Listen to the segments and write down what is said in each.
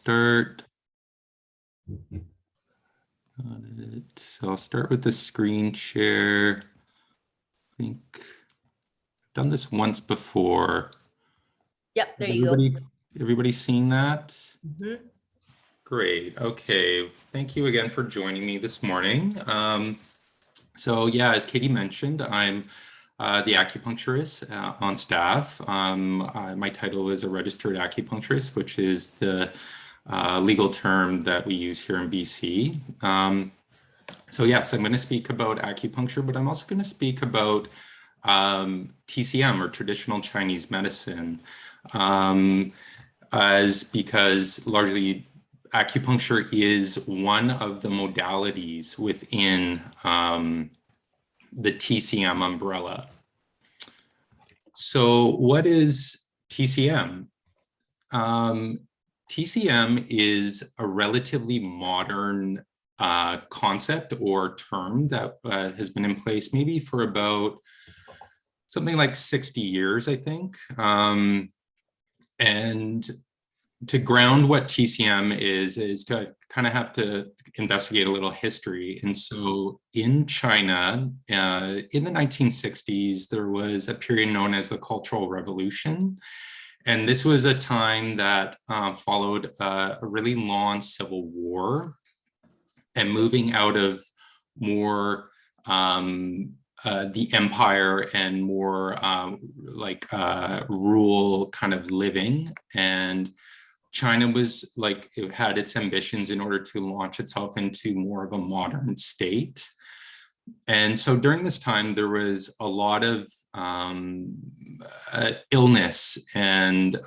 start. Got it. So I'll start with the screen share. I think I've done this once before. Yep, there Has you go. everybody seen that? Mhm. Great. Okay. Thank you again for joining me this morning. So yeah, as Katie mentioned, I'm the acupuncturist on staff. My title is a registered acupuncturist, which is the legal term that we use here in BC. So yes, I'm going to speak about acupuncture, but I'm also going to speak about TCM, or traditional Chinese medicine, because largely acupuncture is one of the modalities within the TCM umbrella. So what is TCM? TCM is a relatively modern concept or term that has been in place maybe for about something like 60 years, I think. And to ground what TCM is to kind of have to investigate a little history. And so in China, in the 1960s, there was a period known as the Cultural Revolution. And this was a time that followed a really long civil war, and moving out of more the empire and more rural kind of living. And China was like, it had its ambitions in order to launch itself into more of a modern state. And so during this time, there was a lot of illness, and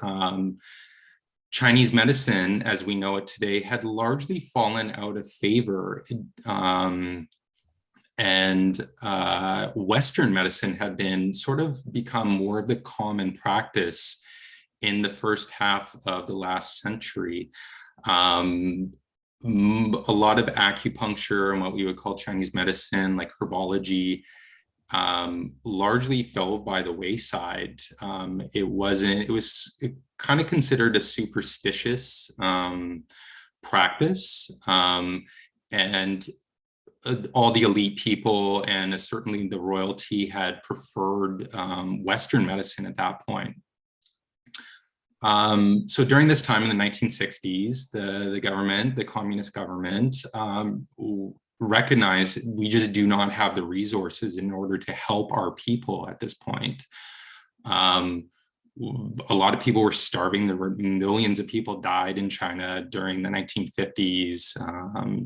Chinese medicine, as we know it today, had largely fallen out of favor. And Western medicine had been sort of become more of the common practice in the first half of the last century. A lot of acupuncture and what we would call Chinese medicine, like herbology, largely fell by the wayside. It was kind of considered a superstitious practice. And all the elite people and certainly the royalty had preferred Western medicine at that point. So during this time in the 1960s, the government, the communist government, recognized we just do not have the resources in order to help our people at this point. A lot of people were starving. There were millions of people died in China during the 1950s,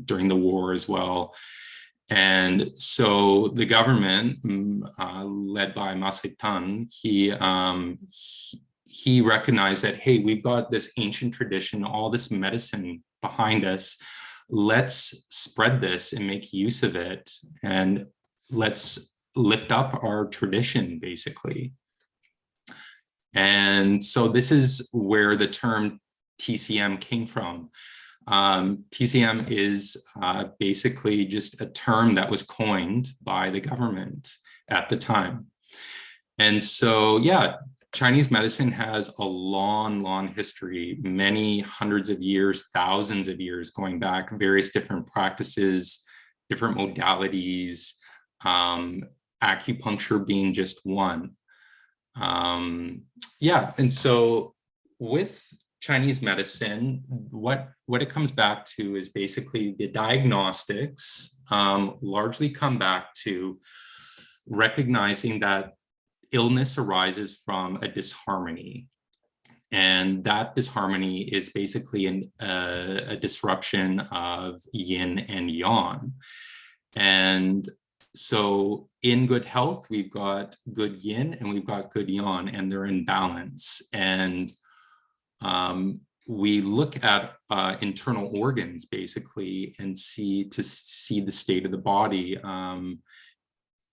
during the war as well. And so the government, led by Moxibustion, he recognized that, hey, we've got this ancient tradition, all this medicine behind us. Let's spread this and make use of it, and let's lift up our tradition, basically. And so this is where the term TCM came from. TCM is basically just a term that was coined by the government at the time. And so, yeah, Chinese medicine has a long, long history, many hundreds of years, thousands of years going back, various different practices, different modalities, acupuncture being just one. Yeah, and so with Chinese medicine, what it comes back to is basically the diagnostics largely come back to recognizing that illness arises from a disharmony. And that disharmony is basically a disruption of yin and yang. And so in good health, we've got good yin and we've got good yang, and they're in balance. And we look at internal organs basically and see the state of the body.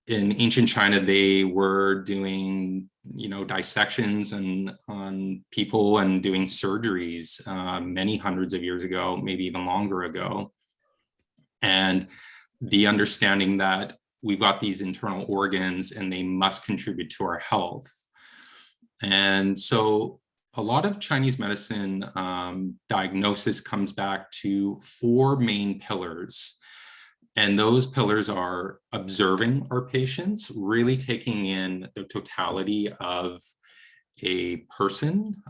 In ancient China, they were doing, dissections on people and doing surgeries many hundreds of years ago, maybe even longer ago. And the understanding that we've got these internal organs and they must contribute to our health. And so a lot of Chinese medicine diagnosis comes back to four main pillars. And those pillars are observing our patients, really taking in the totality of a person,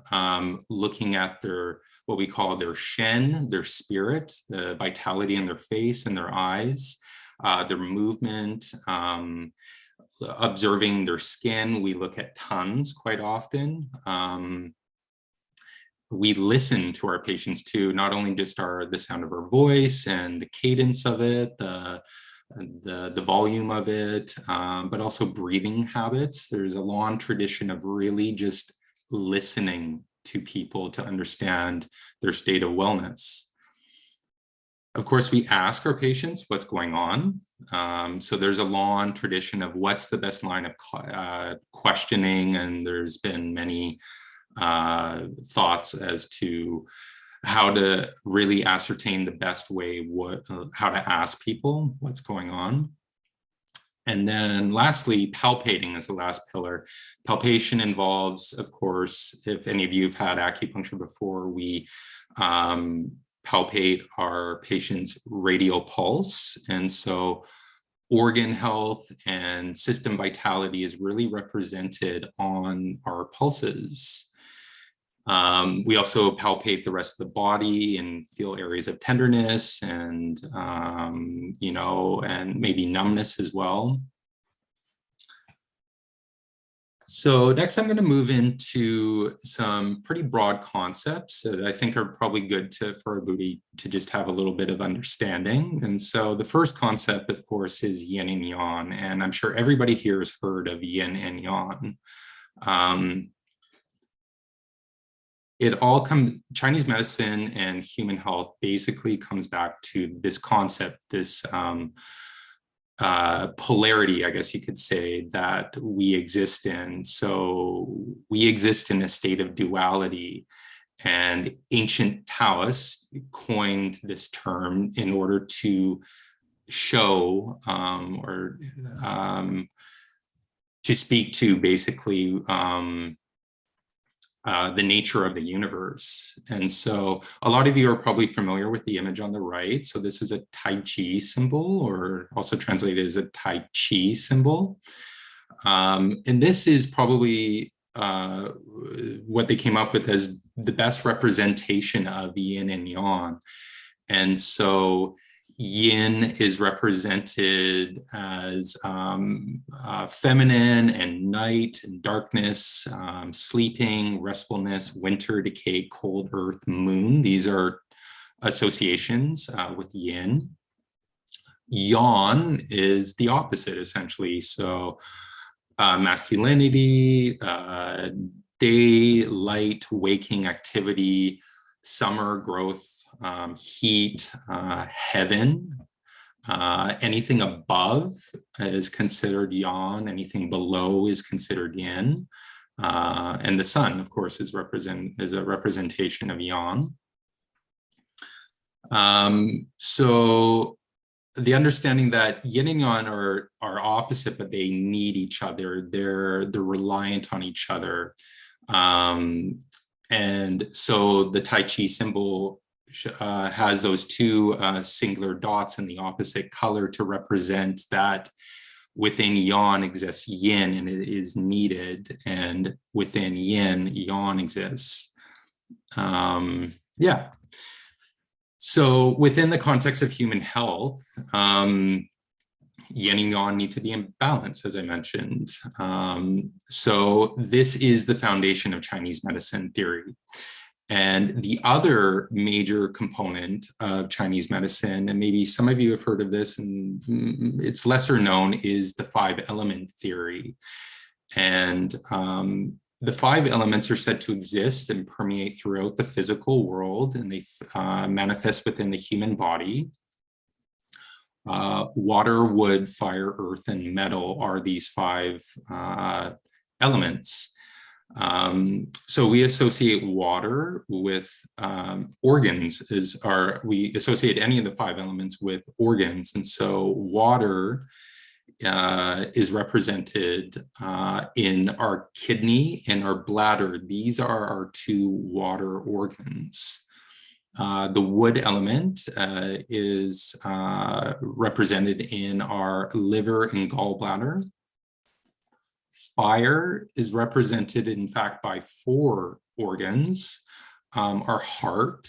looking at their, what we call their shen, their spirit, the vitality in their face and their eyes, their movement, observing their skin. We look at tongues quite often. We listen to our patients too, not only just the sound of our voice and the cadence of it, the volume of it, but also breathing habits. There's a long tradition of really just listening to people to understand their state of wellness. Of course, we ask our patients what's going on. So there's a long tradition of what's the best line of questioning, and there's been many thoughts as to how to really ascertain the best way, how to ask people what's going on. And then lastly, palpating is the last pillar. Palpation involves, of course, if any of you have had acupuncture before, we palpate our patient's radial pulse. And so organ health and system vitality is really represented on our pulses. We also palpate the rest of the body and feel areas of tenderness and, and maybe numbness as well. So next I'm going to move into some pretty broad concepts that I think are probably good for everybody to just have a little bit of understanding. And so the first concept, of course, is yin and yang. And I'm sure everybody here has heard of yin and yang. Chinese medicine and human health basically comes back to this concept, this polarity, I guess you could say, that we exist in. So we exist in a state of duality, and ancient Taoists coined this term in order to show or to speak to basically the nature of the universe. And so a lot of you are probably familiar with the image on the right. So this is a Tai Chi symbol, or also translated as a Tai Chi symbol. And this is probably what they came up with as the best representation of yin and yang. And so yin is represented as feminine and night and darkness, sleeping, restfulness, winter, decay, cold, earth, moon. These are associations with yin. Yang is the opposite, essentially. So masculinity, day, light, waking activity, summer, growth, heat, heaven. Anything above is considered yang, anything below is considered yin. And the sun, of course, is a representation of yang. So the understanding that yin and yang are opposite, but they need each other. They're reliant on each other. And so the Tai Chi symbol has those two singular dots in the opposite color to represent that within yang exists yin, and it is needed, and within yin, yang exists. Yeah. So within the context of human health, yin and yang need to be in balance, as I mentioned. So this is the foundation of Chinese medicine theory. And the other major component of Chinese medicine, and maybe some of you have heard of this and it's lesser known, is the 5-element theory. And the 5 elements are said to exist and permeate throughout the physical world, and they manifest within the human body. Water, wood, fire, earth, and metal are these 5 elements. So we associate water with organs, we associate any of the 5 elements with organs. And so water is represented in our kidney and our bladder. These are our two water organs. The wood element is represented in our liver and gallbladder. Fire is represented, in fact, by four organs: our heart,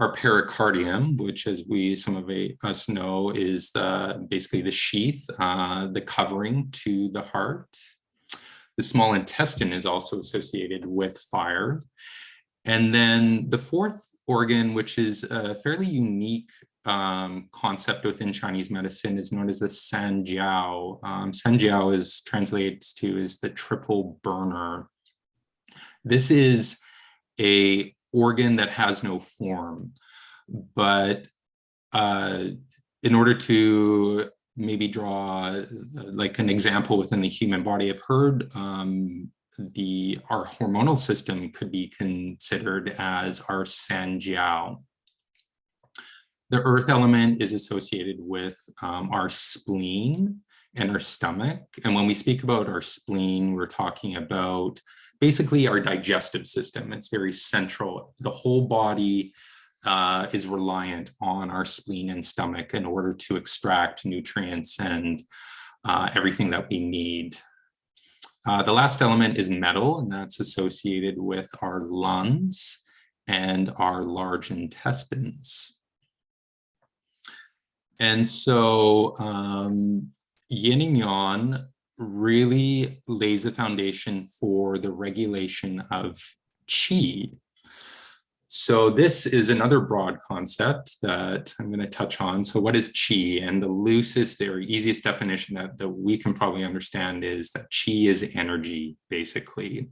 our pericardium, which, as some of us know, is basically the sheath, the covering to the heart. The small intestine is also associated with fire. And then the fourth organ, which is a fairly unique concept within Chinese medicine, is known as the sanjiao. Sanjiao translates to as the triple burner. This is a organ that has no form, but in order to maybe draw like an example within the human body, I've heard our hormonal system could be considered as our sanjiao. The earth element is associated with our spleen and our stomach. And when we speak about our spleen, we're talking about basically our digestive system. It's very central. The whole body is reliant on our spleen and stomach in order to extract nutrients and everything that we need. The last element is metal, and that's associated with our lungs and our large intestines. And so Yin and Yan really lays the foundation for the regulation of qi. So this is another broad concept that I'm going to touch on. So what is qi? And the loosest or easiest definition that we can probably understand is that qi is energy, basically.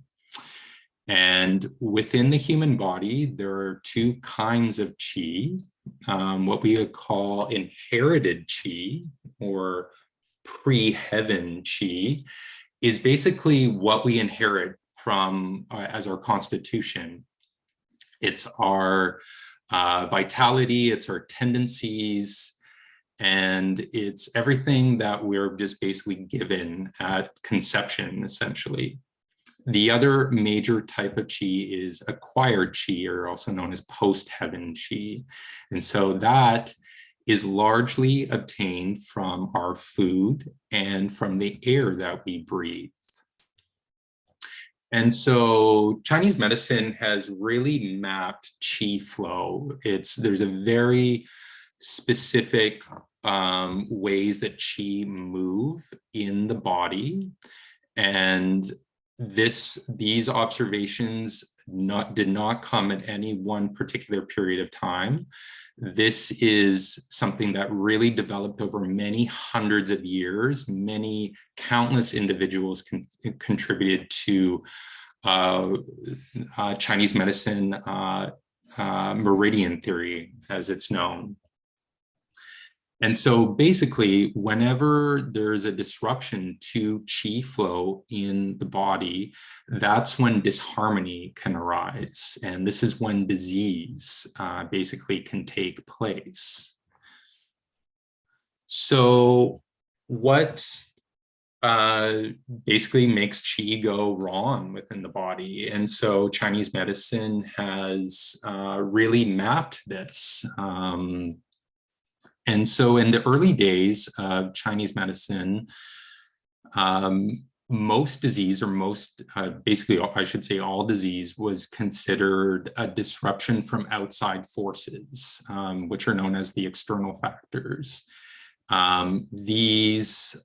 And within the human body, there are two kinds of qi. What we would call inherited qi, or pre-heaven qi, is basically what we inherit from as our constitution. It's our vitality, it's our tendencies, and it's everything that we're just basically given at conception, essentially. The other major type of qi is acquired qi, or also known as post-heaven qi. And so that is largely obtained from our food and from the air that we breathe. And so Chinese medicine has really mapped qi flow. There's a very specific ways that qi move in the body. And these observations did not come at any one particular period of time. This is something that really developed over many hundreds of years. Many countless individuals contributed to Chinese medicine meridian theory, as it's known. And so basically, whenever there's a disruption to qi flow in the body, that's when disharmony can arise. And this is when disease basically can take place. So what basically makes qi go wrong within the body? And so Chinese medicine has really mapped this. And so in the early days of Chinese medicine, most disease, or basically, I should say all disease, was considered a disruption from outside forces, which are known as the external factors. These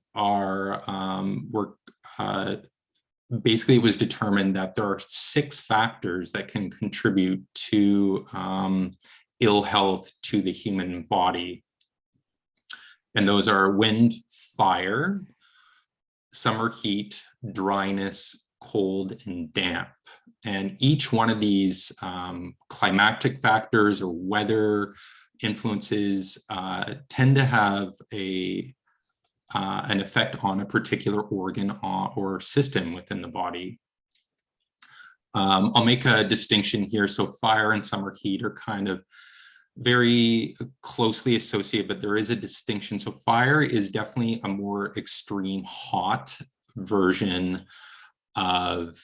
basically, it was determined that there are 6 factors that can contribute to ill health to the human body. And those are wind, fire, summer heat, dryness, cold, and damp. And each one of these climactic factors or weather influences tend to have an effect on a particular organ or system within the body. I'll make a distinction here. So fire and summer heat are kind of very closely associated, but there is a distinction. So fire is definitely a more extreme hot version of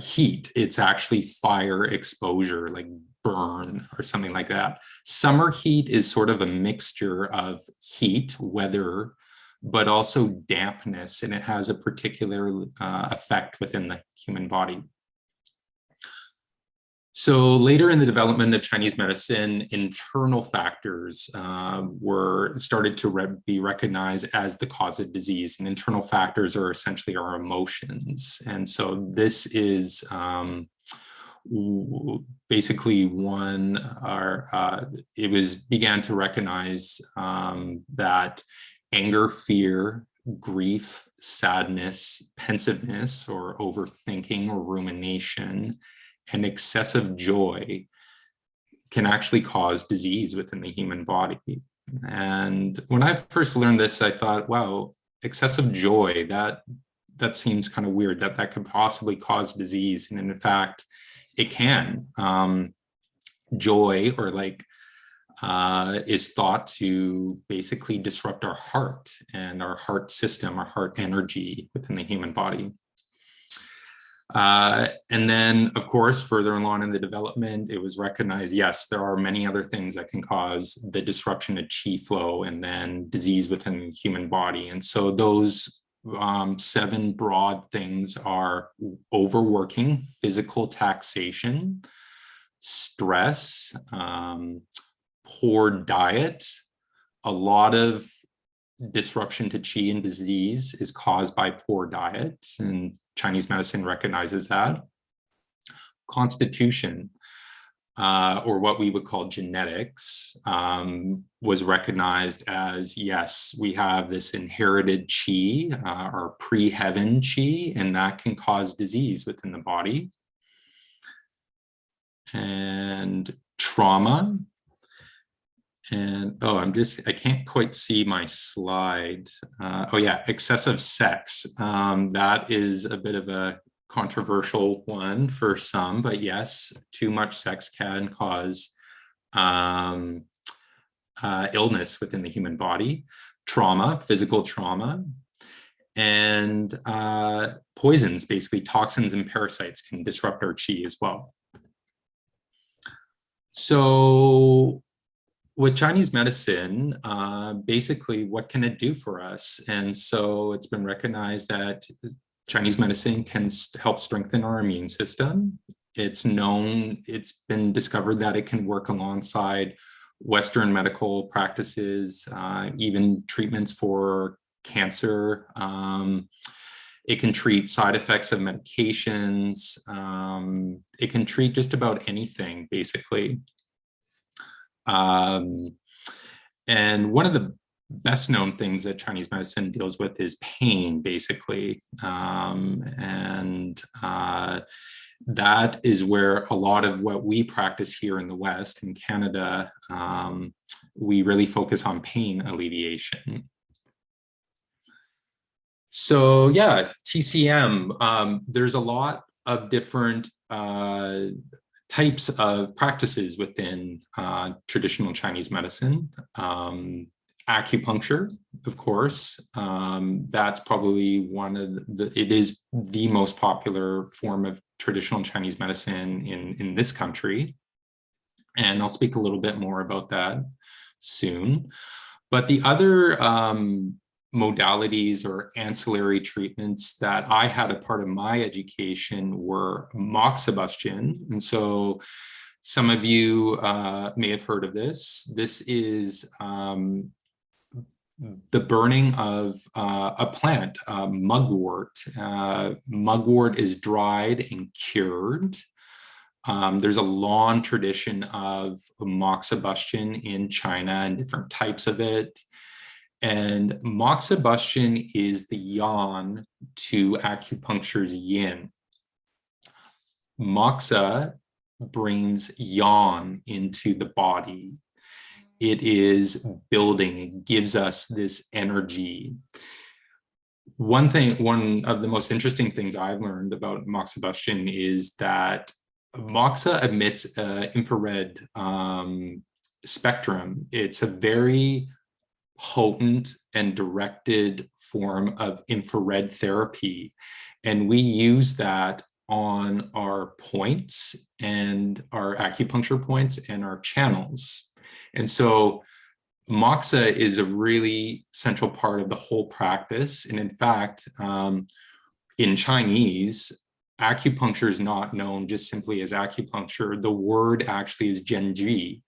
heat. It's actually fire exposure, like burn or something like that. Summer heat is sort of a mixture of heat, weather, but also dampness, and it has a particular effect within the human body. So later in the development of Chinese medicine, internal factors were started to be recognized as the cause of disease. And internal factors are essentially our emotions. And so this is basically began to recognize that anger, fear, grief, sadness, pensiveness, or overthinking or rumination, and excessive joy can actually cause disease within the human body. And when I first learned this, I thought, wow, excessive joy, that seems kind of weird, that could possibly cause disease. And in fact, it can. Joy, or is thought to basically disrupt our heart and our heart system, our heart energy within the human body. And then, of course, further along in the development, it was recognized, yes, there are many other things that can cause the disruption of qi flow and then disease within the human body. And so those 7 broad things are overworking, physical taxation, stress, poor diet. A lot of disruption to qi and disease is caused by poor diet, and Chinese medicine recognizes that. Constitution, or what we would call genetics, was recognized as, yes, we have this inherited qi, or pre-heaven qi, and that can cause disease within the body. And trauma. And I can't quite see my slide. Oh yeah, excessive sex. That is a bit of a controversial one for some, but yes, too much sex can cause illness within the human body. Trauma, physical trauma, and poisons, basically toxins and parasites, can disrupt our qi as well. So with Chinese medicine, basically, what can it do for us? And so it's been recognized that Chinese medicine can help strengthen our immune system. It's been discovered that it can work alongside Western medical practices, even treatments for cancer. It can treat side effects of medications. It can treat just about anything, basically. And one of the best known things that Chinese medicine deals with is pain, basically. That is where a lot of what we practice here in the West, in Canada, we really focus on pain alleviation. So yeah, TCM, there's a lot of different types of practices within traditional Chinese medicine. Acupuncture, of course, that's probably it is the most popular form of traditional Chinese medicine in this country. And I'll speak a little bit more about that soon. But the other modalities or ancillary treatments that I had a part of my education were Moxibustion. And so some of you may have heard of this. This is the burning of a plant, mugwort. Mugwort is dried and cured. There's a long tradition of Moxibustion in China and different types of it. And Moxibustion is the Yan to acupuncture's Yin. Moxa brings Yan into the body. It is building, it gives us this energy. One of the most interesting things I've learned about Moxibustion is that Moxa emits infrared spectrum. It's a very potent and directed form of infrared therapy. And we use that on our points and our acupuncture points and our channels. And so Moxa is a really central part of the whole practice. And in fact, in Chinese, acupuncture is not known just simply as acupuncture. The word actually is Zhenji,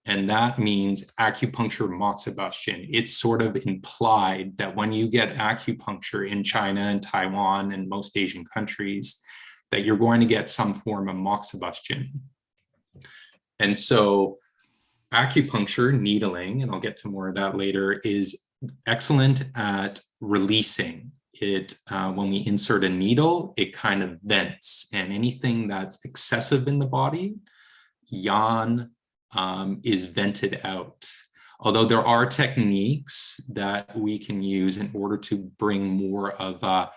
and that means acupuncture Moxibustion. It's sort of implied that when you get acupuncture in China and Taiwan and most Asian countries, that you're going to get some form of Moxibustion. And so acupuncture, needling, and I'll get to more of that later, is excellent at releasing. It, when we insert a needle, it kind of vents, and anything that's excessive in the body, yan, is vented out. Although there are techniques that we can use in order to bring more of a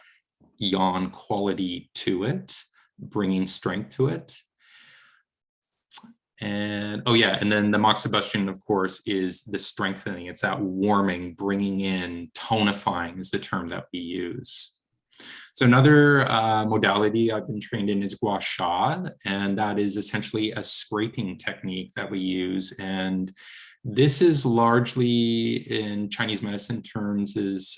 yan quality to it, bringing strength to it. And oh yeah, and then the Moxibustion, of course, is the strengthening. It's that warming, bringing in, tonifying is the term that we use. So another modality I've been trained in is gua sha, and that is essentially a scraping technique that we use. And this is largely, in Chinese medicine terms, is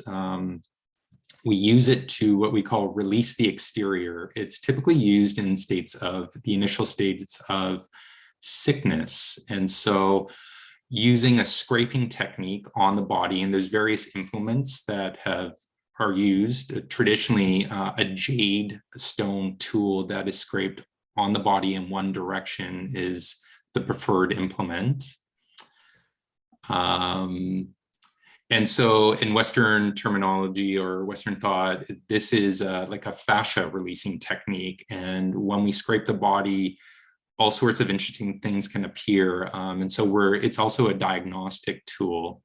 we use it to what we call release the exterior. It's typically used in states of the initial states of sickness. And so using a scraping technique on the body, and there's various implements that are used. Traditionally, a jade stone tool that is scraped on the body in one direction is the preferred implement. And so in Western terminology or Western thought, this is like a fascia releasing technique. And when we scrape the body, all sorts of interesting things can appear. And so it's also a diagnostic tool.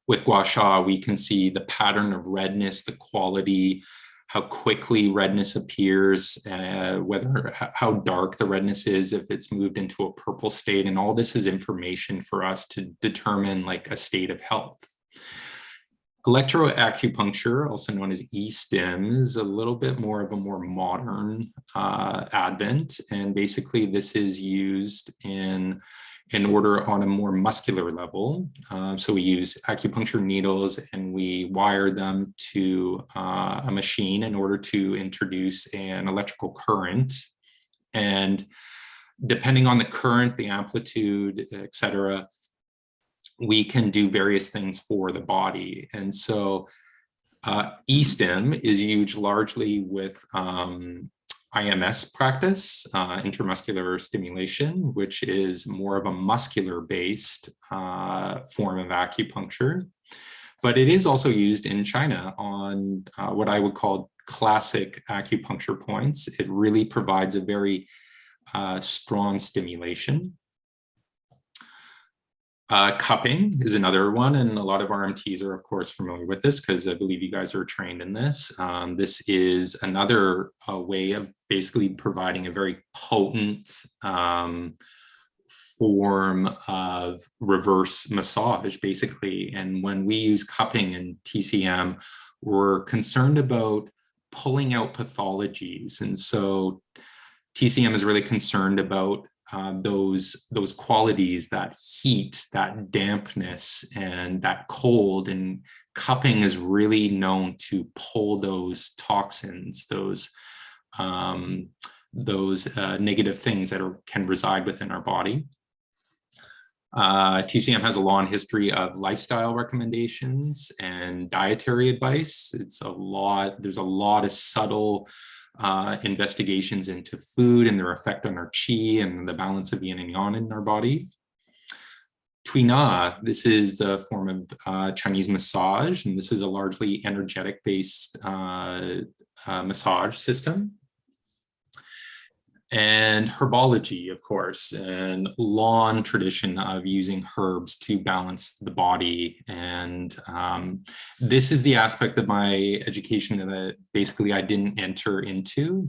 With gua sha, we can see the pattern of redness, the quality, how quickly redness appears, how dark the redness is, if it's moved into a purple state. And all this is information for us to determine like a state of health. Electroacupuncture, also known as e-stim, is a little bit more of a more modern advent. And basically this is used in order on a more muscular level. So we use acupuncture needles and we wire them to a machine in order to introduce an electrical current. And depending on the current, the amplitude, etc., we can do various things for the body. And so e-stim is used largely with IMS practice, intramuscular stimulation, which is more of a muscular-based form of acupuncture. But it is also used in China on what I would call classic acupuncture points. It really provides a very strong stimulation. Cupping is another one, and a lot of RMTs are, of course, familiar with this because I believe you guys are trained in this. This is another way of basically providing a very potent form of reverse massage, basically. And when we use cupping in TCM, we're concerned about pulling out pathologies. And so TCM is really concerned about those qualities, that heat, that dampness, and that cold. And cupping is really known to pull those toxins, those negative things that can reside within our body. TCM has a long history of lifestyle recommendations and dietary advice. There's a lot of subtle investigations into food and their effect on our qi and the balance of yin and yang in our body. Tui Na, this is the form of Chinese massage, and this is a largely energetic based massage system. And herbology, of course, and long tradition of using herbs to balance the body. And this is the aspect of my education that basically I didn't enter into.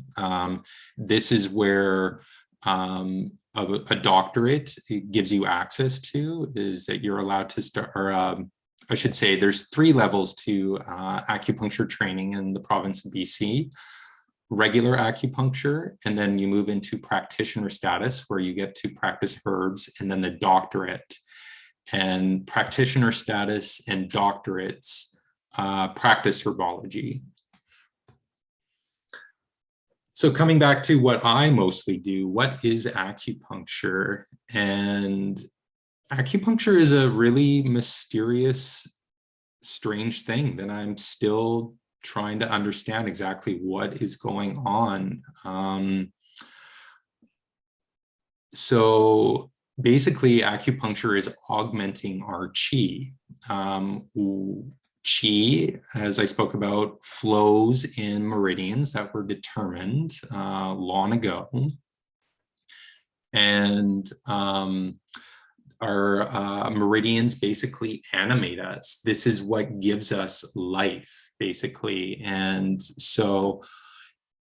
This is where a doctorate gives you access to, is that you're allowed to start, or I should say there's 3 levels to acupuncture training in the province of BC. Regular acupuncture, and then you move into practitioner status where you get to practice herbs, and then the doctorate. And practitioner status and doctorates practice herbology. So coming back to what I mostly do, what is acupuncture? And acupuncture is a really mysterious, strange thing that I'm still trying to understand exactly what is going on. So basically, acupuncture is augmenting our qi. Qi, as I spoke about, flows in meridians that were determined long ago. And our meridians basically animate us. This is what gives us life, basically. And so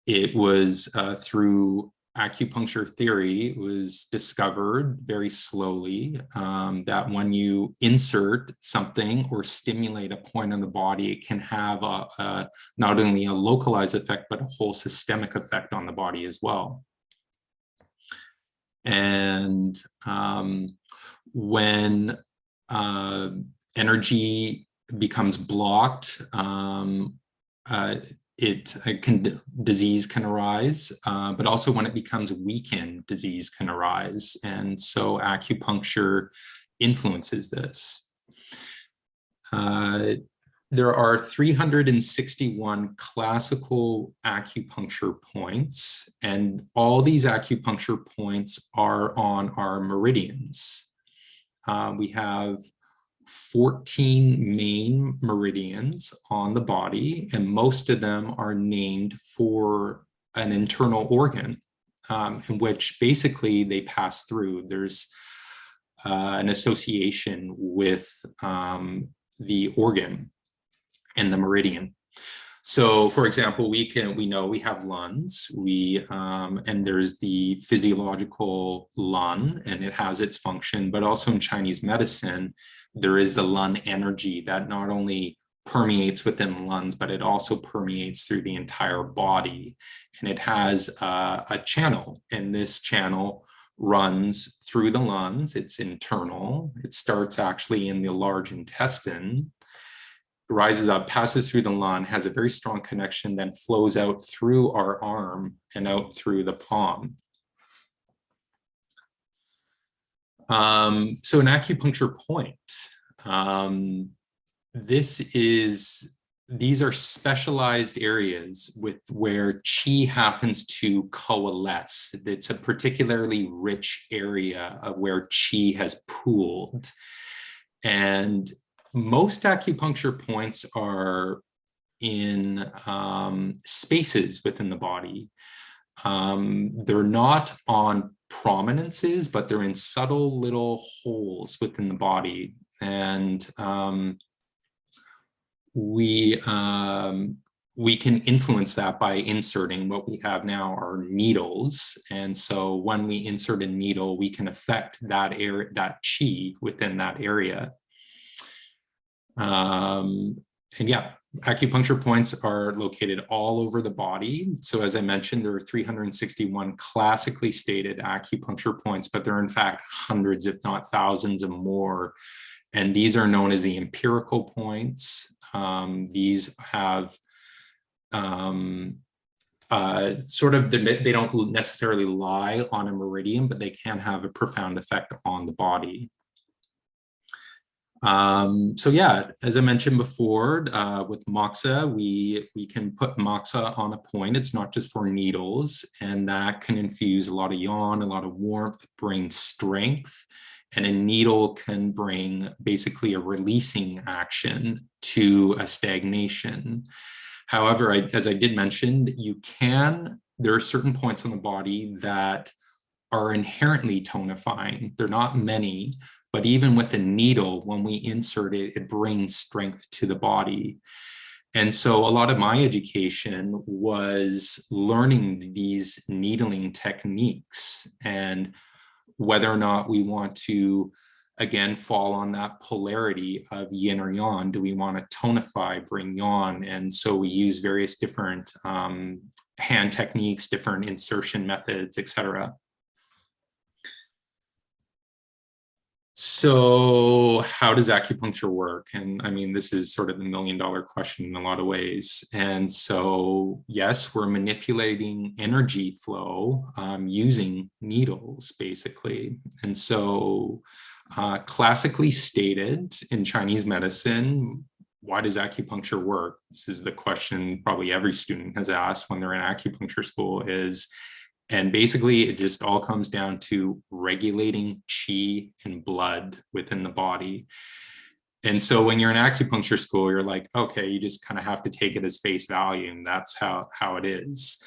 it was through acupuncture theory, it was discovered very slowly that when you insert something or stimulate a point on the body, it can have not only a localized effect, but a whole systemic effect on the body as well. And when energy becomes blocked, disease can arise, but also when it becomes weakened, disease can arise. And so acupuncture influences this. There are 361 classical acupuncture points, and all these acupuncture points are on our meridians. We have 14 main meridians on the body, and most of them are named for an internal organ, in which basically they pass through. There's an association with the organ and the meridian. So, for example, we know we have lungs. And there's the physiological lung, and it has its function. But also in Chinese medicine, there is the lung energy that not only permeates within the lungs, but it also permeates through the entire body. And it has a channel, and this channel runs through the lungs. It's internal. It starts actually in the large intestine, rises up, passes through the lung, has a very strong connection, then flows out through our arm and out through the palm. So an acupuncture point, these are specialized areas where qi happens to coalesce. It's a particularly rich area of where qi has pooled. And most acupuncture points are in spaces within the body. They're not on prominences, but they're in subtle little holes within the body. And we can influence that by inserting what we have now are needles. And so when we insert a needle, we can affect that area, that qi within that area. And yeah, acupuncture points are located all over the body. So as I mentioned, there are 361 classically stated acupuncture points, but there are in fact hundreds, if not thousands, of more. And these are known as the empirical points. These have they don't necessarily lie on a meridian, but they can have a profound effect on the body. So yeah, as I mentioned before, with moxa, we can put moxa on a point. It's not just for needles, and that can infuse a lot of yang, a lot of warmth, bring strength, and a needle can bring basically a releasing action to a stagnation. However, as I did mention, you can there are certain points on the body that are inherently tonifying. They're not many, but even with a needle, when we insert it, it brings strength to the body. And so a lot of my education was learning these needling techniques, and whether or not we want to, again, fall on that polarity of yin or yang. Do we want to tonify, bring yang? And so we use various different hand techniques, different insertion methods, etc. So how does acupuncture work? And I mean, this is sort of the million-dollar question in a lot of ways. And so, yes, we're manipulating energy flow using needles, basically. And so classically stated in Chinese medicine, why does acupuncture work? This is the question probably every student has asked when they're in acupuncture school is, and basically, it just all comes down to regulating qi and blood within the body. And so when you're in acupuncture school, you're like, okay, you just kind of have to take it as face value, and that's how it is.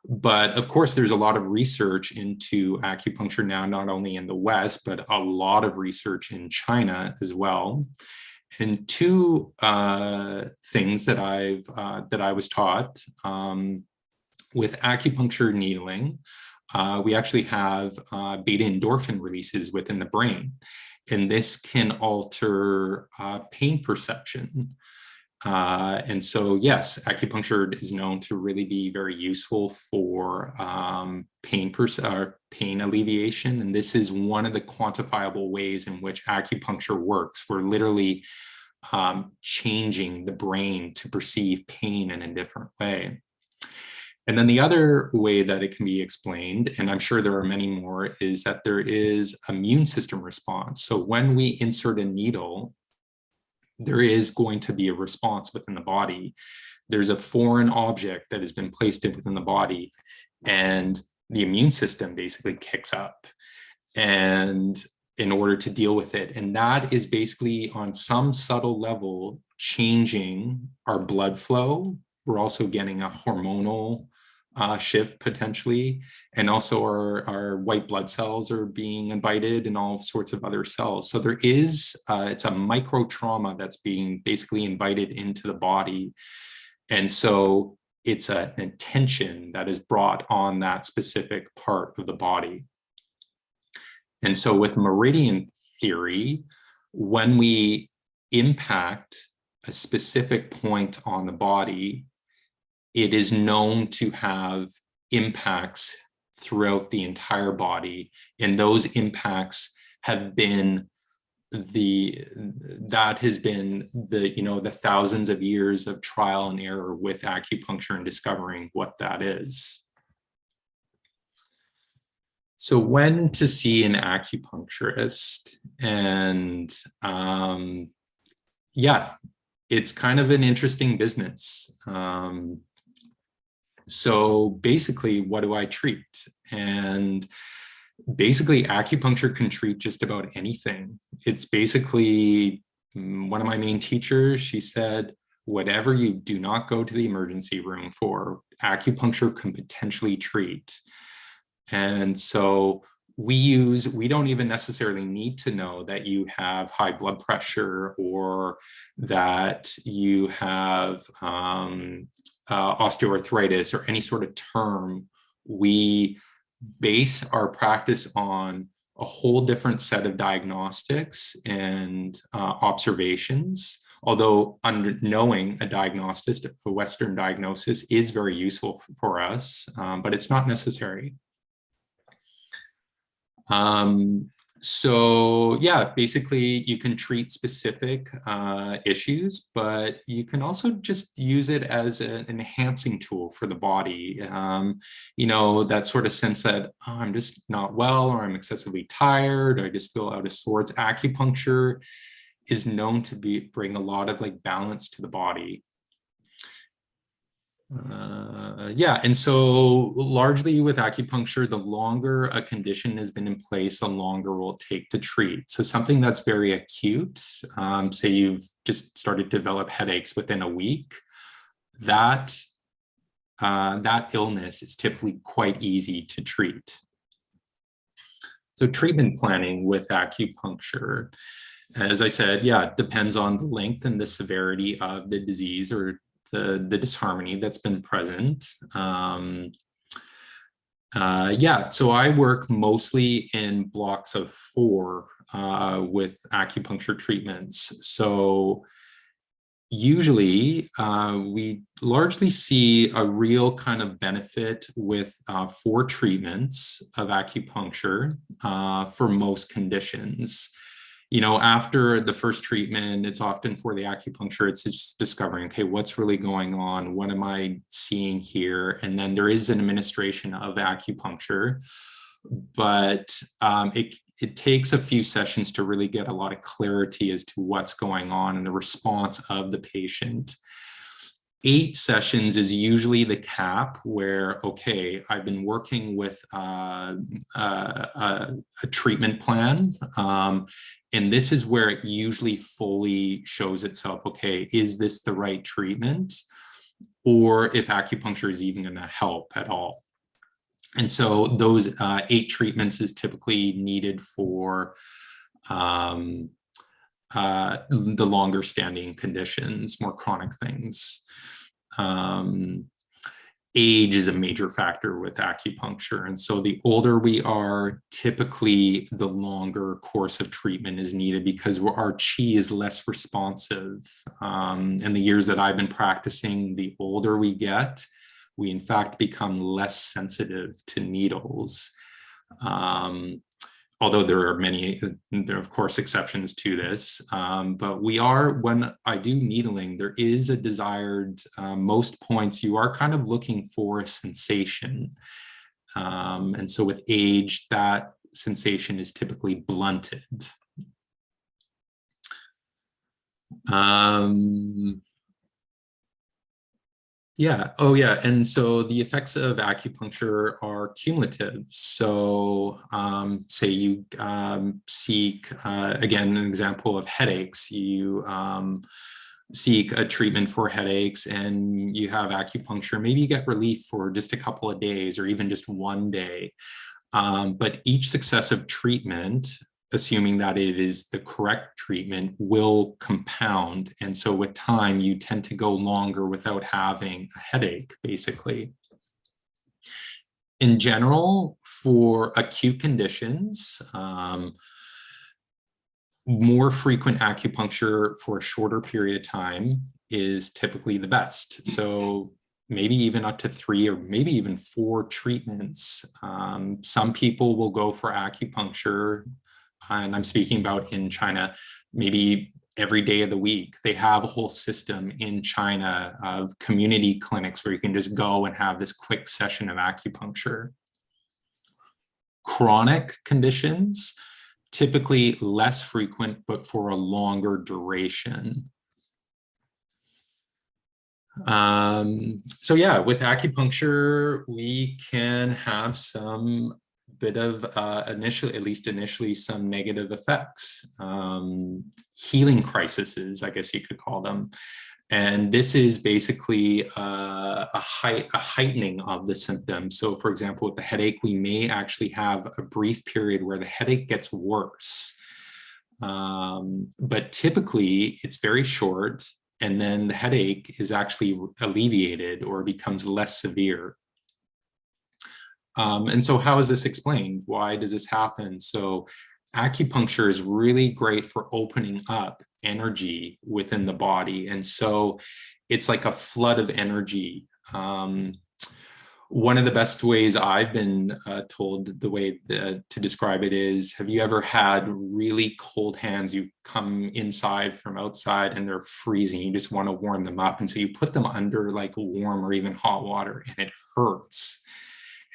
But of course, there's a lot of research into acupuncture now, not only in the West, but a lot of research in China as well. And two things that I was taught. With acupuncture needling, we actually have beta endorphin releases within the brain, and this can alter pain perception. And so, yes, acupuncture is known to really be very useful for pain alleviation, and this is one of the quantifiable ways in which acupuncture works. We're literally changing the brain to perceive pain in a different way. And then the other way that it can be explained, and I'm sure there are many more, is that there is immune system response. So when we insert a needle, there is going to be a response within the body. There's a foreign object that has been placed within the body, and the immune system basically kicks up and in order to deal with it. And that is basically on some subtle level changing our blood flow. We're also getting a hormonal shift potentially, and also our white blood cells are being invited and all sorts of other cells. So there is, it's a micro trauma that's being basically invited into the body. And so it's an intention that is brought on that specific part of the body. And so with meridian theory, when we impact a specific point on the body, it is known to have impacts throughout the entire body. And those impacts have been the thousands of years of trial and error with acupuncture and discovering what that is. So when to see an acupuncturist, and yeah, it's kind of an interesting business. So basically, what do I treat? And basically, acupuncture can treat just about anything. It's basically, one of my main teachers, she said, whatever you do not go to the emergency room for, acupuncture can potentially treat. And so we don't even necessarily need to know that you have high blood pressure or that you have osteoarthritis or any sort of term. We base our practice on a whole different set of diagnostics and observations. Although knowing a diagnosis, a Western diagnosis, is very useful for us, but it's not necessary. So yeah, basically you can treat specific issues, but you can also just use it as an enhancing tool for the body. That sort of sense that I'm just not well, or I'm excessively tired, or I just feel out of sorts. Acupuncture is known to bring a lot of balance to the body. Yeah, and so largely with acupuncture, the longer a condition has been in place, the longer it will take to treat. So something that's very acute, say you've just started to develop headaches within a week, that that illness is typically quite easy to treat. So treatment planning with acupuncture, as I said, yeah, it depends on the length and the severity of the disease or the disharmony that's been present. Yeah, so I work mostly in blocks of 4 with acupuncture treatments. So usually we largely see a real kind of benefit with 4 treatments of acupuncture for most conditions. You know, after the first treatment, it's often for the acupuncture, it's just discovering, okay, what's really going on? What am I seeing here? And then there is an administration of acupuncture, but it takes a few sessions to really get a lot of clarity as to what's going on and the response of the patient. 8 sessions is usually the cap where, okay, I've been working with a treatment plan. And this is where it usually fully shows itself, okay, is this the right treatment? Or if acupuncture is even going to help at all. And so those 8 treatments is typically needed for the longer standing conditions, more chronic things. Age is a major factor with acupuncture. And so the older we are, typically the longer course of treatment is needed because our chi is less responsive. In the years that I've been practicing, the older we get, we in fact become less sensitive to needles. Although there are of course exceptions to this, but when I do needling, there is a desired, most points, you are kind of looking for a sensation. And so with age, that sensation is typically blunted. Yeah. Oh, yeah. And so the effects of acupuncture are cumulative. So say you seek, again, an example of headaches, you seek a treatment for headaches and you have acupuncture, maybe you get relief for just a couple of days or even just one day. But each successive treatment, assuming that it is the correct treatment, will compound. And so with time, you tend to go longer without having a headache, basically. In general, for acute conditions, more frequent acupuncture for a shorter period of time is typically the best. So maybe even up to 3 or maybe even 4 treatments. Some people will go for acupuncture, and I'm speaking about in China, maybe every day of the week. They have a whole system in China of community clinics where you can just go and have this quick session of acupuncture. Chronic conditions, typically less frequent, but for a longer duration. So yeah, with acupuncture, we can have some bit of initially some negative effects, healing crises, I guess you could call them. And this is basically a heightening of the symptoms. So for example, with the headache, we may actually have a brief period where the headache gets worse. But typically it's very short, and then the headache is actually alleviated or becomes less severe. And so how is this explained? Why does this happen? So acupuncture is really great for opening up energy within the body. And so it's like a flood of energy. One of the best ways I've been told, the way to describe it is, have you ever had really cold hands? You come inside from outside and they're freezing. You just want to warm them up. And so you put them under like warm or even hot water and it hurts.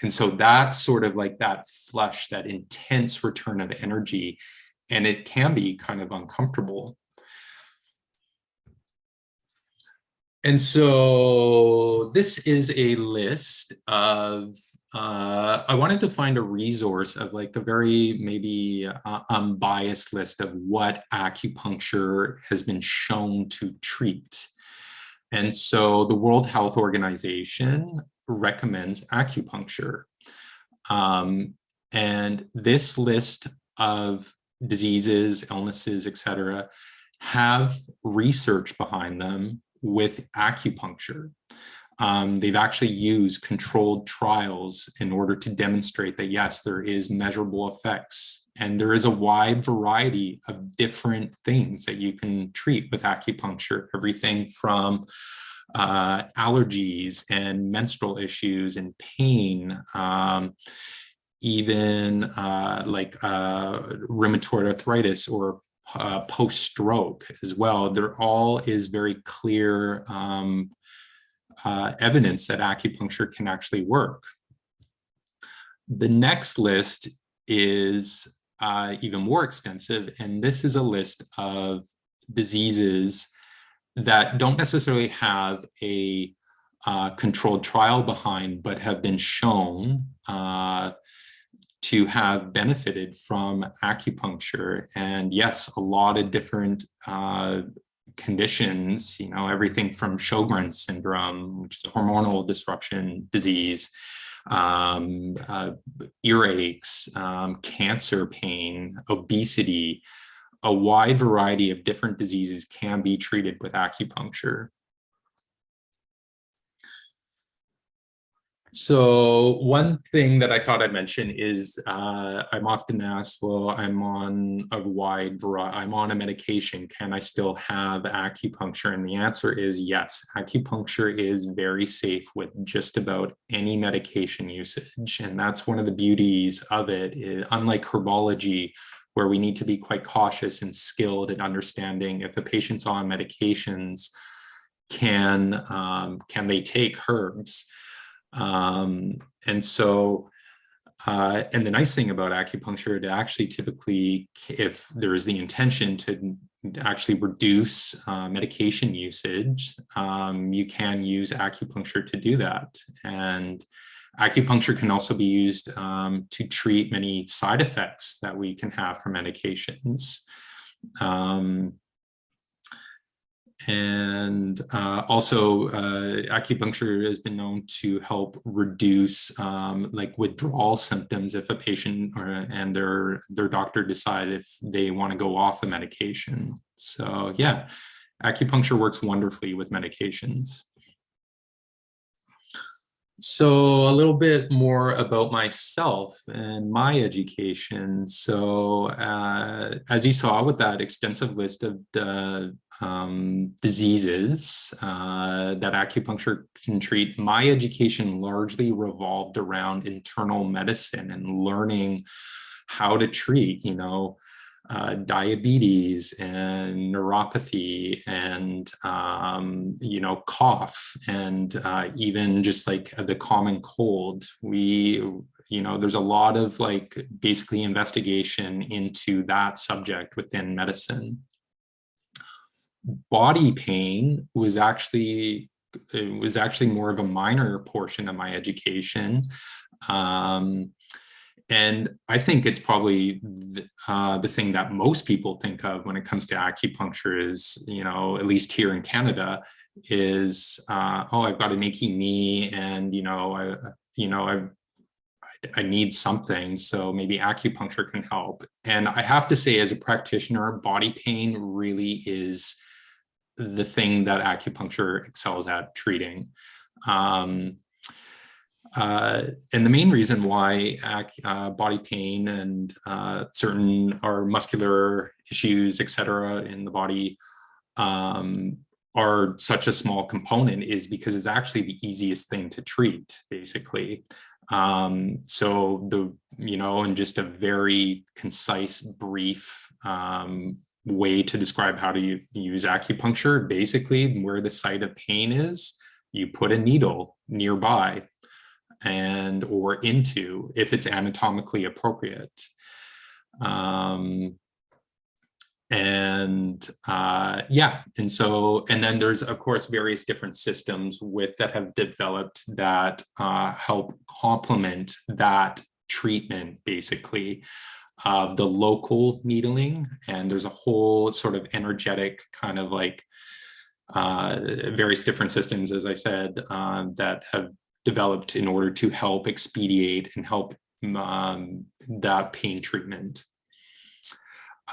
And so that's sort of like that flush, that intense return of energy, and it can be kind of uncomfortable. And so this is a list of, I wanted to find a resource of like a very maybe unbiased list of what acupuncture has been shown to treat. And so the World Health Organization recommends acupuncture. And this list of diseases, illnesses, etc., have research behind them with acupuncture. They've actually used controlled trials in order to demonstrate that, yes, there is measurable effects. And there is a wide variety of different things that you can treat with acupuncture, everything from allergies and menstrual issues and pain, even like rheumatoid arthritis or post-stroke as well. There all is very clear evidence that acupuncture can actually work. The next list is even more extensive, and this is a list of diseases that don't necessarily have a controlled trial behind, but have been shown to have benefited from acupuncture. And yes, a lot of different conditions, you know, everything from Sjogren's syndrome, which is a hormonal disruption disease, earaches, cancer pain, obesity, a wide variety of different diseases can be treated with acupuncture. So one thing that I thought I'd mention is I'm often asked, well, I'm on a wide variety, I'm on a medication, can I still have acupuncture? And the answer is yes, acupuncture is very safe with just about any medication usage. And that's one of the beauties of it, unlike herbology, where we need to be quite cautious and skilled in understanding if a patient's on medications, can they take herbs? And the nice thing about acupuncture, to actually typically, if there is the intention to actually reduce medication usage, you can use acupuncture to do that. And acupuncture can also be used to treat many side effects that we can have from medications. Also, acupuncture has been known to help reduce like withdrawal symptoms if a patient and their doctor decide if they want to go off a medication. So yeah, acupuncture works wonderfully with medications. So a little bit more about myself and my education. So as you saw with that extensive list of diseases that acupuncture can treat, my education largely revolved around internal medicine and learning how to treat, you know, diabetes and neuropathy and, you know, cough and even just like the common cold. You know, there's a lot of like basically investigation into that subject within medicine. Body pain was actually more of a minor portion of my education. And I think it's probably the thing that most people think of when it comes to acupuncture is, you know, at least here in Canada, is, oh, I've got an achy knee and, I need something, so maybe acupuncture can help. And I have to say, as a practitioner, body pain really is the thing that acupuncture excels at treating. And the main reason why body pain and certain or muscular issues, etc., in the body are such a small component is because it's actually the easiest thing to treat, basically. So in just a very concise, brief way to describe how to use acupuncture, basically where the site of pain is, you put a needle nearby or into, if it's anatomically appropriate. And then there's of course various different systems that have developed that help complement that treatment, basically. The local needling, and there's a whole sort of energetic kind of like various different systems, as I said, that have developed in order to help expedite and help that pain treatment.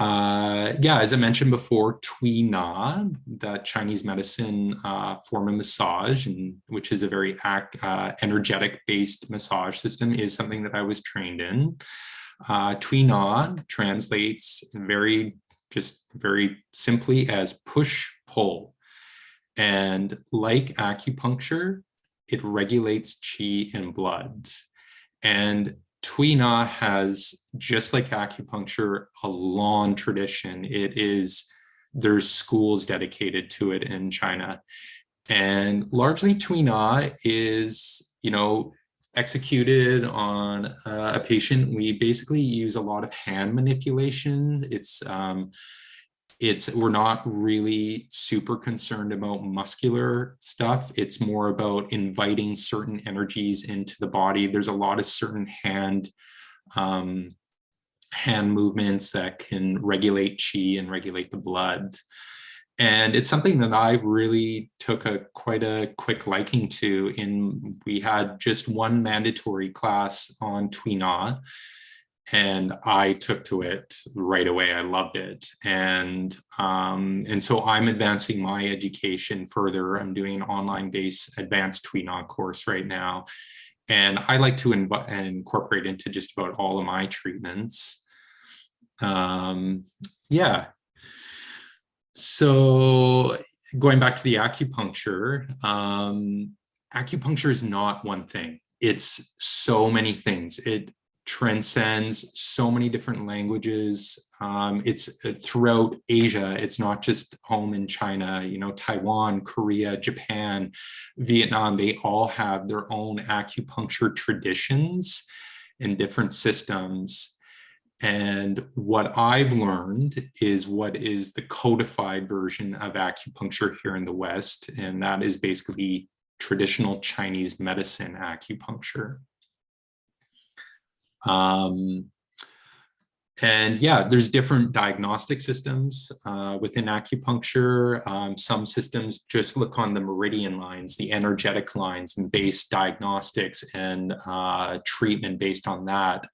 Yeah, as I mentioned before, Tui Na, that Chinese medicine form of massage, and which is a very energetic-based massage system, is something that I was trained in. Tui Na translates very simply as push-pull. And like acupuncture, it regulates qi and blood. And Tui Na has, just like acupuncture, a long tradition. There's schools dedicated to it in China. And largely Tui Na is, executed on a patient. We basically use a lot of hand manipulation. We're not really super concerned about muscular stuff. It's more about inviting certain energies into the body. There's a lot of certain hand movements that can regulate qi and regulate the blood. And it's something that I really took quite a quick liking to. We had just one mandatory class on Tui Na, and I took to it right away. I loved it. And so I'm advancing my education further. I'm doing an online-based advanced Tui Na course right now. And I like to incorporate into just about all of my treatments. Yeah. So going back to the acupuncture, acupuncture is not one thing. It's so many things. It transcends so many different languages. It's throughout Asia. It's not just home in China, Taiwan, Korea, Japan, Vietnam, they all have their own acupuncture traditions and different systems. And what I've learned is what is the codified version of acupuncture here in the West, and that is basically traditional Chinese medicine acupuncture. And yeah, there's different diagnostic systems within acupuncture. Some systems just look on the meridian lines, the energetic lines, and base diagnostics and treatment based on that.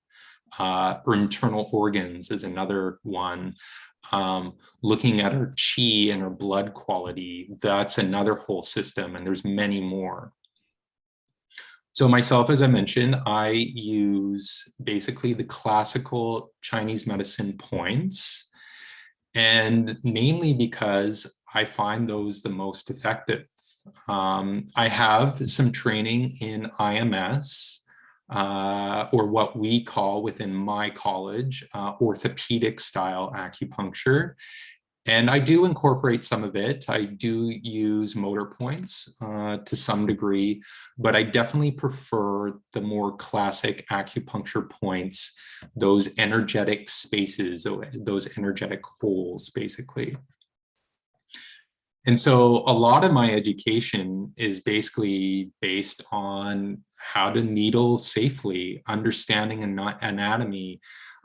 Or internal organs is another one. Looking at our qi and our blood quality, that's another whole system, and there's many more. So myself, as I mentioned, I use basically the classical Chinese medicine points, and namely because I find those the most effective. I have some training in IMS, or what we call within my college, orthopedic style acupuncture. And I do incorporate some of it. I do use motor points to some degree, but I definitely prefer the more classic acupuncture points, those energetic spaces, those energetic holes, basically. And so a lot of my education is basically based on how to needle safely, understanding anatomy,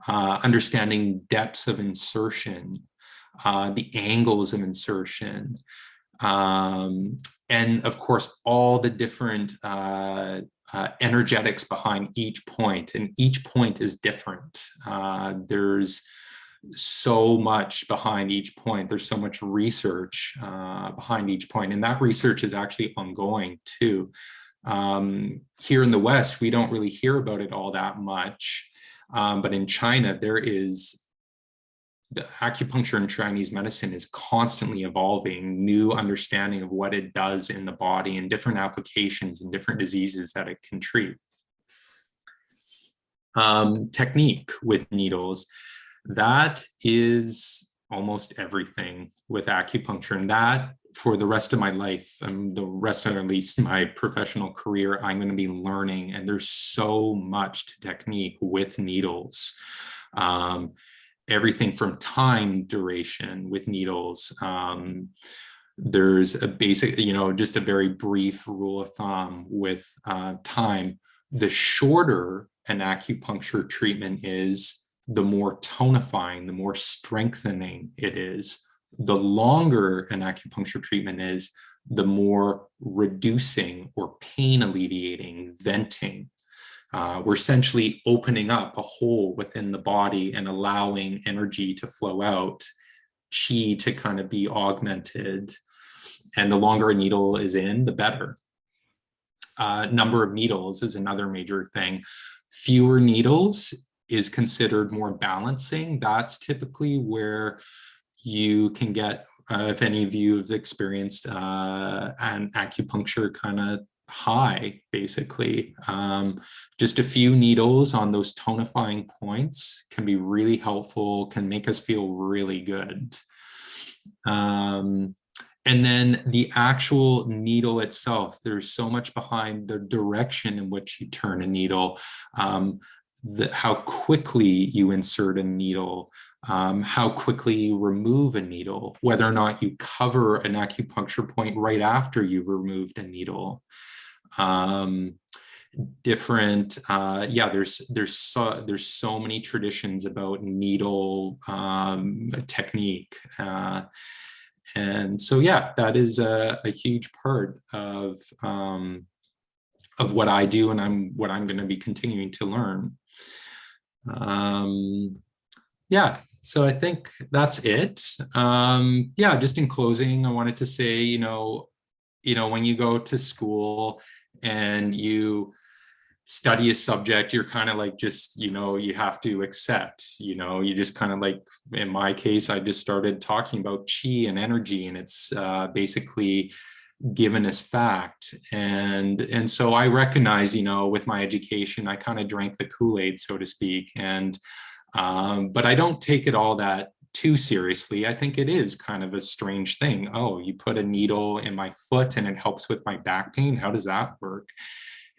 understanding depths of insertion, the angles of insertion, and of course, all the different energetics behind each point, and each point is different. There's so much behind each point. There's so much research behind each point, and that research is actually ongoing too. Here in the West, we don't really hear about it all that much, but in China, the acupuncture and Chinese medicine is constantly evolving, new understanding of what it does in the body and different applications and different diseases that it can treat. Technique with needles, that is almost everything with acupuncture, and that for the rest of my life and the rest of at least my professional career, I'm going to be learning, and there's so much to technique with needles. Everything from time duration with needles. There's a basic, just a very brief rule of thumb with time. The shorter an acupuncture treatment is, the more tonifying, the more strengthening it is. The longer an acupuncture treatment is, the more reducing or pain alleviating, venting. We're essentially opening up a hole within the body and allowing energy to flow out, chi to kind of be augmented. And the longer a needle is in, the better. Number of needles is another major thing. Fewer needles is considered more balancing. That's typically where you can get, if any of you have experienced an acupuncture kind of high, basically. Just a few needles on those tonifying points can be really helpful, can make us feel really good. And then the actual needle itself, there's so much behind the direction in which you turn a needle, how quickly you insert a needle, how quickly you remove a needle, whether or not you cover an acupuncture point right after you've removed a needle. Different, there's so many traditions about needle technique. And so, yeah, that is a huge part of what I do, and what I'm going to be continuing to learn. So I think that's it. Just in closing, I wanted to say, when you go to school and you study a subject, you're kind of like just, you have to accept, you just kind of like, in my case, I just started talking about chi and energy, and it's basically given as fact. And so I recognize, with my education, I kind of drank the Kool-Aid, so to speak. And but I don't take it all that too seriously. I think it is kind of a strange thing. Oh, you put a needle in my foot and it helps with my back pain. How does that work?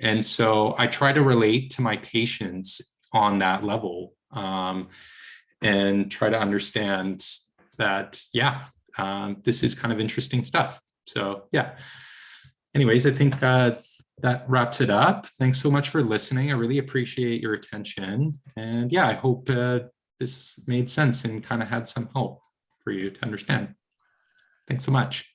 And so I try to relate to my patients on that level, and try to understand that, this is kind of interesting stuff. So, anyways, I think that wraps it up. Thanks so much for listening. I really appreciate your attention. And I hope this made sense and kind of had some help for you to understand. Thanks so much.